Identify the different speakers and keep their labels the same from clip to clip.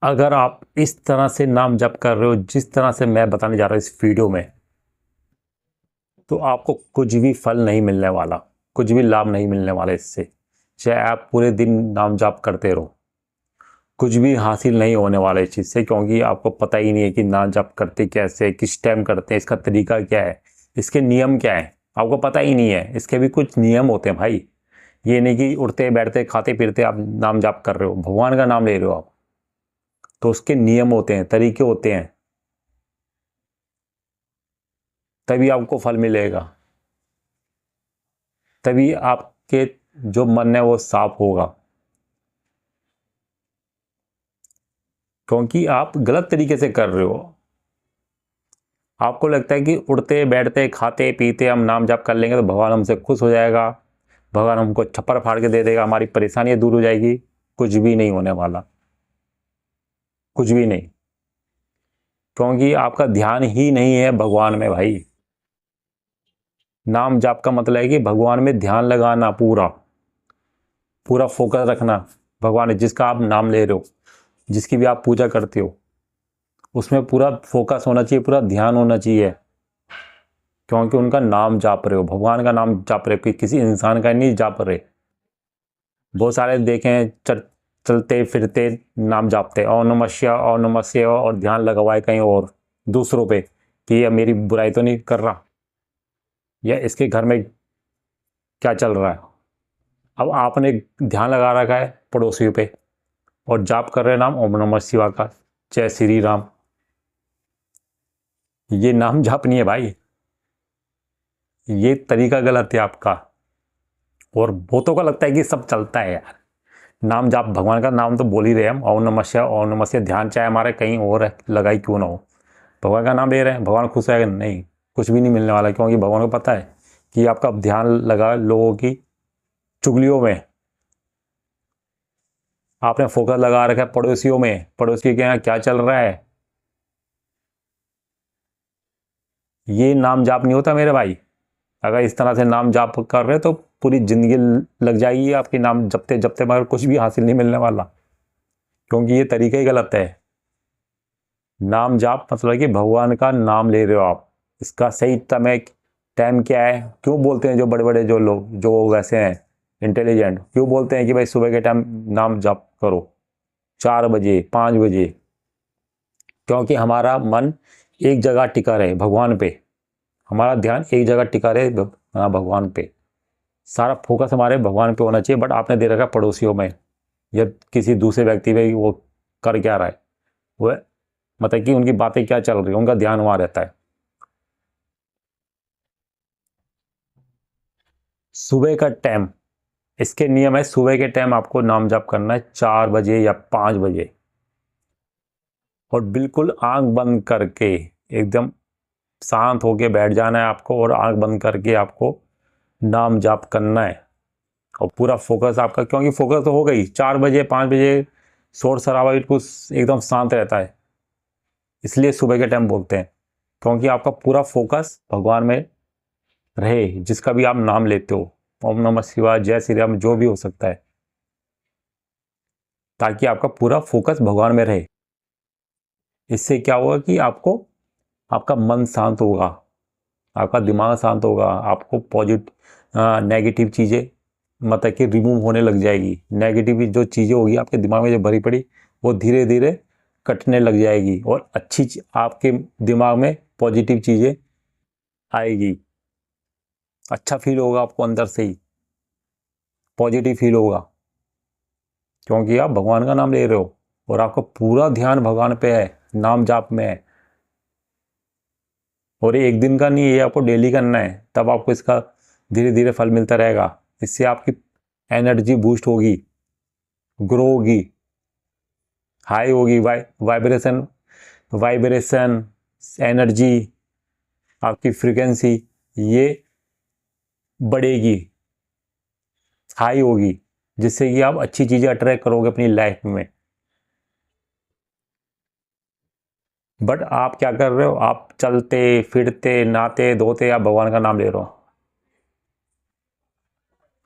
Speaker 1: अगर आप इस तरह से नाम जप कर रहे हो जिस तरह से मैं बताने जा रहा हूँ इस वीडियो में, तो आपको कुछ भी फल नहीं मिलने वाला, कुछ भी लाभ नहीं मिलने वाला इससे। चाहे आप पूरे दिन नाम जाप करते रहो, कुछ भी हासिल नहीं होने वाला इस चीज़ से, क्योंकि आपको पता ही नहीं है कि नाम जाप करते कैसे, किस टाइम करते हैं, इसका तरीका क्या है, इसके नियम क्या है, आपको पता ही नहीं है। इसके भी कुछ नियम होते हैं भाई। ये नहीं कि उठते बैठते खाते पीते आप नाम जाप कर रहे हो, भगवान का नाम ले रहे हो आप, तो उसके नियम होते हैं, तरीके होते हैं, तभी आपको फल मिलेगा। तभी आपके जो मन है वो साफ होगा, क्योंकि आप गलत तरीके से कर रहे हो। आपको लगता है कि उठते बैठते खाते पीते हम नाम जाप कर लेंगे तो भगवान हमसे खुश हो जाएगा, भगवान हमको छप्पर फाड़ के दे देगा, हमारी परेशानियां दूर हो जाएगी। कुछ भी नहीं होने वाला, कुछ भी नहीं, क्योंकि आपका ध्यान ही नहीं है भगवान में भाई। नाम जाप का मतलब है कि भगवान में ध्यान लगाना, पूरा पूरा फोकस रखना। भगवान जिसका आप नाम ले रहे हो, जिसकी भी आप पूजा करते हो, उसमें पूरा फोकस होना चाहिए, पूरा ध्यान होना चाहिए, क्योंकि उनका नाम जाप रहे हो, भगवान का नाम जाप रहे हो, किसी इंसान का नहीं जाप रहे। बहुत सारे देखे हैं चलते फिरते नाम जापते, ओम नमः शिवाय ओम नमः शिवाय, और ध्यान लगवाए कहीं और दूसरों पे कि ये मेरी बुराई तो नहीं कर रहा, या इसके घर में क्या चल रहा है। अब आपने ध्यान लगा रखा है पड़ोसियों पे और जाप कर रहे नाम ओम नमः शिवाय का, जय श्री राम। ये नाम जाप नहीं है भाई, ये तरीका गलत है आपका। और बहुतों का लगता है कि सब चलता है यार, नाम जाप, भगवान का नाम तो बोल ही रहे हैं हम, ओम नमः शिवाय ओम नमः शिवाय, ध्यान चाहे हमारे कहीं और है, लगाई क्यों ना हो, भगवान का नाम ले रहे हैं, भगवान खुश है नहीं, कुछ भी नहीं मिलने वाला, क्योंकि भगवान को पता है कि आपका ध्यान लगा लोगों की चुगलियों में, आपने फोकस लगा रखा है पड़ोसियों में, पड़ोसी के यहाँ क्या चल रहा है। ये नाम जाप नहीं होता मेरे भाई। अगर इस तरह से नाम जाप कर रहे तो पूरी जिंदगी लग जाएगी आपकी नाम जपते जपते, मगर कुछ भी हासिल नहीं मिलने वाला, क्योंकि ये तरीका ही गलत है। नाम जाप मतलब कि भगवान का नाम ले रहे हो आप, इसका सही समय टाइम क्या है। क्यों बोलते हैं जो बड़े बड़े जो लोग जो वैसे हैं इंटेलिजेंट, क्यों बोलते हैं कि भाई सुबह के टाइम नाम जाप करो 4 बजे 5 बजे, क्योंकि हमारा मन एक जगह टिका रहे भगवान पे, हमारा ध्यान एक जगह टिका रहे भगवान पे, सारा फोकस हमारे भगवान पे होना चाहिए। बट आपने दे रखा पड़ोसियों में या किसी दूसरे व्यक्ति में, वो कर क्या रहा है, वो मतलब कि उनकी बातें क्या चल रही है, उनका ध्यान वहां रहता है। सुबह का टाइम, इसके नियम है, सुबह के टाइम आपको नाम जाप करना है 4 बजे या 5 बजे, और बिल्कुल आंख बंद करके एकदम शांत होके बैठ जाना है आपको, और आंख बंद करके आपको नाम जाप करना है। और पूरा फोकस आपका, क्योंकि फोकस तो हो गई 4 बजे 5 बजे, शोर शराबा बिल्कुल एकदम शांत रहता है, इसलिए सुबह के टाइम बोलते हैं, क्योंकि आपका पूरा फोकस भगवान में रहे, जिसका भी आप नाम लेते हो, ओम नमः शिवाय जय श्री राम जो भी हो सकता है, ताकि आपका पूरा फोकस भगवान में रहे। इससे क्या होगा कि आपको, आपका मन शांत होगा, आपका दिमाग शांत होगा, आपको पॉजिटिव नेगेटिव चीज़ें मतलब कि रिमूव होने लग जाएगी। नेगेटिव जो चीज़ें होगी आपके दिमाग में जो भरी पड़ी, वो धीरे धीरे कटने लग जाएगी, और आपके दिमाग में पॉजिटिव चीज़ें आएगी। अच्छा फील होगा आपको अंदर से ही, पॉजिटिव फील होगा, क्योंकि आप भगवान का नाम ले रहे हो और आपका पूरा ध्यान भगवान पे है, नाम जाप में है। और ये एक दिन का नहीं है, ये आपको डेली करना है, तब आपको इसका धीरे धीरे फल मिलता रहेगा। इससे आपकी एनर्जी बूस्ट होगी, ग्रो होगी, हाई होगी, वाइब्रेशन, वाइब्रेशन एनर्जी, आपकी फ्रीक्वेंसी ये बढ़ेगी, हाई होगी, जिससे कि आप अच्छी चीज़ें अट्रैक्ट करोगे अपनी लाइफ में। बट आप क्या कर रहे हो, आप चलते फिरते नहाते धोते आप भगवान का नाम ले रहे हो।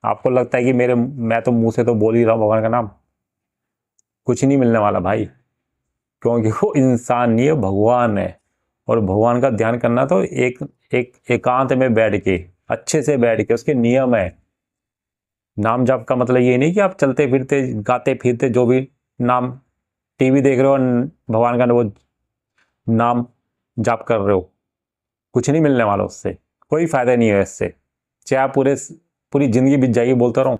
Speaker 1: आपको लगता है कि मैं तो मुंह से तो बोल ही रहा हूँ भगवान का नाम, कुछ नहीं मिलने वाला भाई। क्योंकि वो इंसान नहीं है, भगवान है। और भगवान का ध्यान करना तो एक एकांत में बैठ के, अच्छे से बैठ के, उसके नियम है। नाम जाप का मतलब ये नहीं कि आप चलते फिरते गाते फिरते जो भी नाम, टीवी देख रहे हो भगवान का वो नाम जाप कर रहे हो, कुछ नहीं मिलने वाला उससे, कोई फायदा नहीं है इससे। चाहे आप पूरी जिंदगी बीत जाएगी बोलता रहो,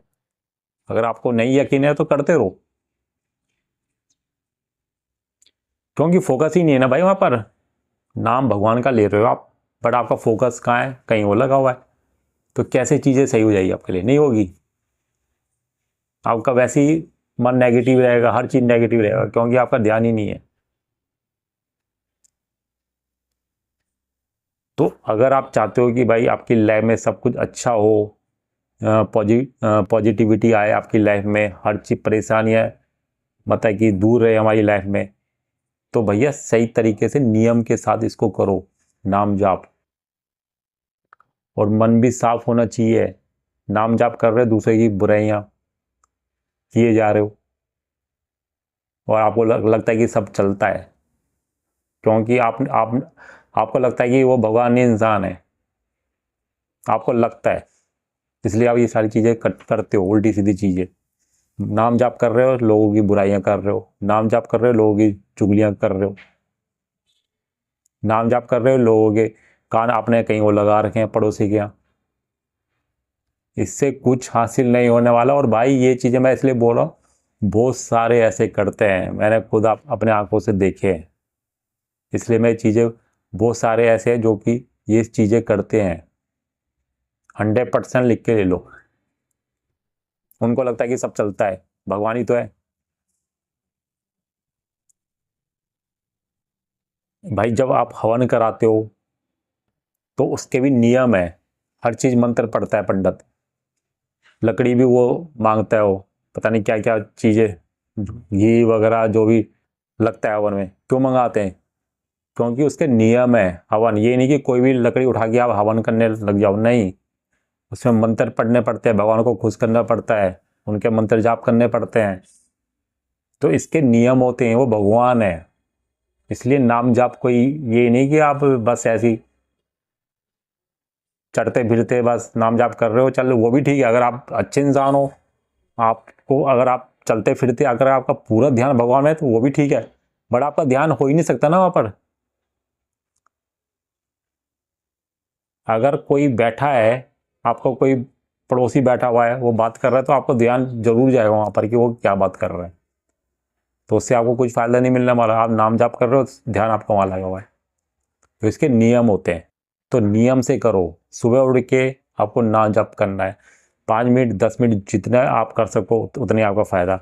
Speaker 1: अगर आपको नहीं यकीन है तो करते रहो, क्योंकि फोकस ही नहीं है ना भाई वहां पर। नाम भगवान का ले रहे हो आप, बट आपका फोकस कहाँ है, कहीं वो लगा हुआ है। तो कैसे चीजें सही हो जाएगी आपके लिए, नहीं होगी। आपका वैसे ही मन नेगेटिव रहेगा, हर चीज नेगेटिव रहेगा, क्योंकि आपका ध्यान ही नहीं है। तो अगर आप चाहते हो कि भाई आपकी लाइफ में सब कुछ अच्छा हो, पॉजिटिविटी आए आपकी लाइफ में, हर चीज परेशानियां मतलब कि दूर रहे हमारी लाइफ में, तो भैया सही तरीके से नियम के साथ इसको करो, नाम जाप। और मन भी साफ होना चाहिए। नाम जाप कर रहे दूसरे की बुराइयां किए जा रहे हो, और आपको लगता है कि सब चलता है, क्योंकि आपको लगता है कि वो भगवान ही इंसान है, आपको लगता है, इसलिए आप ये सारी चीजें करते हो, उल्टी सीधी चीजें। नाम जाप कर रहे हो, लोगों की बुराइयां कर रहे हो, नाम जाप कर रहे हो, लोगों की चुगलियां कर रहे हो, नाम जाप कर रहे हो, लोगों के कान आपने कहीं वो लगा रखे हैं पड़ोसी के यहाँ। इससे कुछ हासिल नहीं होने वाला। और भाई ये चीजें मैं इसलिए बोल रहा हूँ, बहुत सारे ऐसे करते हैं, मैंने खुद अपने आंखों से देखे हैं, इसलिए मैं चीजें, बहुत सारे ऐसे हैं जो कि ये चीजें करते हैं। 100% लिख के ले लो। उनको लगता है कि सब चलता है, भगवान ही तो है। भाई जब आप हवन कराते हो तो उसके भी नियम है, हर चीज मंत्र पढ़ता है पंडित, लकड़ी भी वो मांगता है, वो पता नहीं क्या क्या चीजें, घी वगैरह जो भी लगता है हवन में, क्यों मंगाते हैं, क्योंकि उसके नियम है हवन। ये नहीं कि कोई भी लकड़ी उठा के आप हवन करने लग जाओ, नहीं, उसमें मंत्र पढ़ने पड़ते हैं, भगवान को खुश करना पड़ता है, उनके मंत्र जाप करने पड़ते हैं। तो इसके नियम होते हैं, वो भगवान है। इसलिए नाम जाप कोई ये नहीं कि आप बस ऐसी चढ़ते फिरते बस नाम जाप कर रहे हो, चलो वो भी ठीक है, अगर आप अच्छे इंसान हो, आपको अगर आप चलते फिरते अगर आपका पूरा ध्यान भगवान में है तो वो भी ठीक है, बट आपका ध्यान हो ही नहीं सकता ना वहां पर। अगर कोई बैठा है, आपको कोई पड़ोसी बैठा हुआ है, वो बात कर रहा है, तो आपको ध्यान जरूर जाएगा वहां पर कि वो क्या बात कर रहा है, तो उससे आपको कुछ फायदा नहीं मिलने वाला। आप नाम जाप कर रहे हो, ध्यान आपका वहां लगा हुआ है। तो इसके नियम होते हैं, तो नियम से करो। सुबह उठ के आपको नाम जाप करना है, 5 मिनट 10 मिनट जितना आप कर सको उतने आपका फायदा,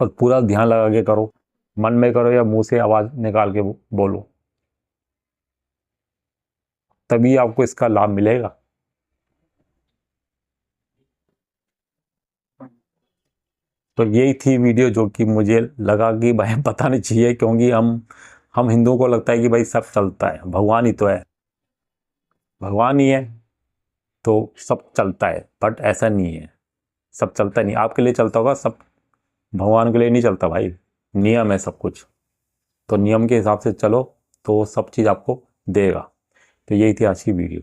Speaker 1: और पूरा ध्यान लगा के करो, मन में करो या मुंह से आवाज निकाल के बोलो, तभी आपको इसका लाभ मिलेगा। तो यही थी वीडियो जो कि मुझे लगा कि भाई बतानी चाहिए, क्योंकि हम हिंदुओं को लगता है कि भाई सब चलता है, भगवान ही तो है, भगवान ही है तो सब चलता है, बट ऐसा नहीं है। सब चलता नहीं, आपके लिए चलता होगा सब, भगवान के लिए नहीं चलता भाई। नियम है सब कुछ, तो नियम के हिसाब से चलो तो सब चीज़ आपको देगा। तो यही थी आज की वीडियो।